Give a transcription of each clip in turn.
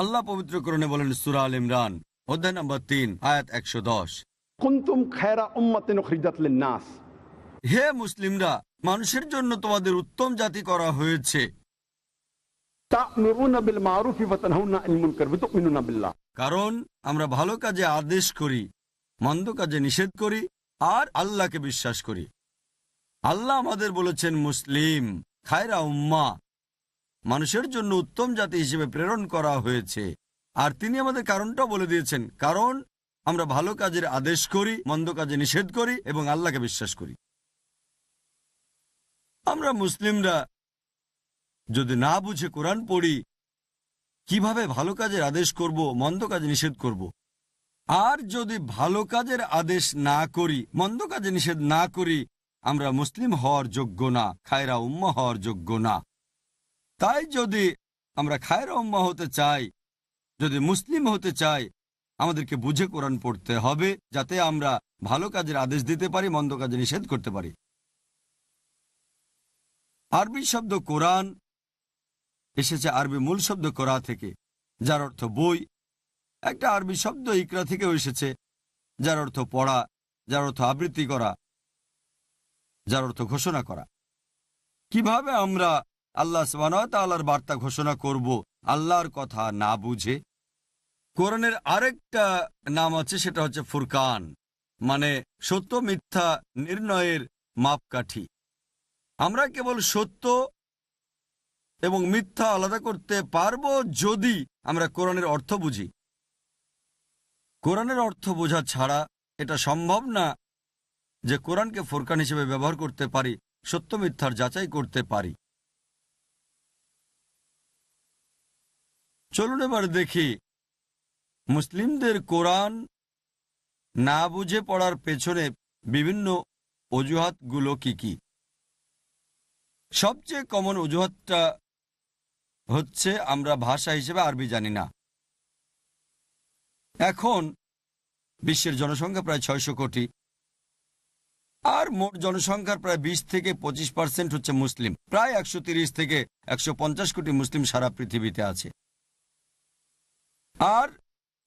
আল্লাহ পবিত্র কোরআনে বলেন সূরা আল ইমরান অধ্যায় নম্বর ৩ আয়াত ১১০, কুনতুম খায়রা উম্মাতিন উখরিজাত লিন-নাস, হে মুসলিমরা, মানুষের জন্য তোমাদের উত্তম জাতি করা হয়েছে। তা'মুরুনা বিল মা'রুফি ওয়া তানহাউনা আনিল মুনকার ওয়া তু'মিনুনা বিল্লাহ। কারণ আমরা ভালো কাজে আদেশ করি, মন্দ কাজে নিষেধ করি, আর আল্লাহকে বিশ্বাস করি। আল্লাহ আমাদের বলেছেন মুসলিম, খায়রা উম্মাহ, মানুষের জন্য উত্তম জাতি হিসেবে প্রেরণ করা হয়েছে। আর তিনি আমাদের কারণটাও বলে দিয়েছেন, কারণ আমরা ভালো কাজের আদেশ করি, মন্দ কাজে নিষেধ করি এবং আল্লাহকে বিশ্বাস করি। আমরা মুসলিমরা যদি না বুঝে কোরআন পড়ি, কিভাবে ভালো কাজের আদেশ করব, মন্দ কাজে নিষেধ করব, আর যদি ভালো কাজের আদেশ না করি, মন্দ কাজে নিষেধ না করি, আমরা মুসলিম হওয়ার যোগ্য না, খায়রা উম্মাহ হওয়ার যোগ্য না। তাই যদি আমরা খায়রা উম্মাহ হতে চাই, যদি মুসলিম হতে চাই, আমাদেরকে বুঝে কোরআন পড়তে হবে, যাতে আমরা ভালো কাজের আদেশ দিতে পারি, মন্দ কাজে নিষেধ করতে পারি। আরবি শব্দ কোরআন এসেছে আরবি মূল শব্দ কোরা থেকে, যার অর্থ বই। একটা আরবি শব্দ ইকরা থেকেও এসেছে, যার অর্থ পড়া, যার অর্থ আবৃত্তি করা, যার অর্থ ঘোষণা করা। কিভাবে আমরা আল্লাহ সুবহানাহু ওয়া তাআলার বার্তা ঘোষণা করব আল্লাহর কথা না বুঝে? কোরআনের আরেকটা নাম আছে, সেটা হচ্ছে ফুরকান, মানে সত্য মিথ্যা নির্ণয়ের মাপকাঠি। আমরা কেবল সত্য এবং মিথ্যা আলাদা করতে পারবো যদি আমরা কোরআনের অর্থ বুঝি। কোরআনের অর্থ বোঝা ছাড়া এটা সম্ভব না যে কোরআনকে ফুরকান হিসেবে ব্যবহার করতে পারি, সত্য মিথ্যার যাচাই করতে পারি। চলুন এবার দেখি মুসলিমদের কোরআন না বুঝে পড়ার পেছনে বিভিন্ন অজুহাতগুলো কি কি। সবচেয়ে কমন অজুহাতটা হচ্ছে আমরা ভাষা হিসেবে আরবি জানি না। এখন বিশ্বের জনসংখ্যা প্রায় ৬০০ কোটি, আর মোট জনসংখ্যার প্রায় ২০ থেকে ২৫% হচ্ছে মুসলিম। প্রায় ১৩০ থেকে ১৫০ কোটি মুসলিম সারা পৃথিবীতে আছে। আর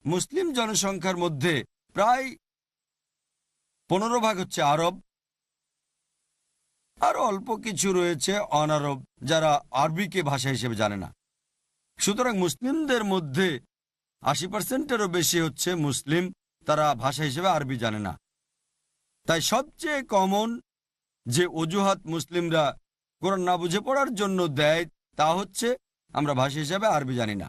মুসলিম জনসংখ্যার মধ্যে প্রায় ১৫% হচ্ছে আরব, আরও অল্প কিছু রয়েছে অনারব, যারা আরবিকে ভাষা হিসেবে জানে না। সুতরাং মুসলিমদের মধ্যে ৮০%-এরও বেশি হচ্ছে মুসলিম, তারা ভাষা হিসেবে আরবি জানে না। তাই সবচেয়ে কমন যে অজুহাত মুসলিমরা কোরআন না বুঝে পড়ার জন্য দেয় তা হচ্ছে আমরা ভাষা হিসেবে আরবি জানি না।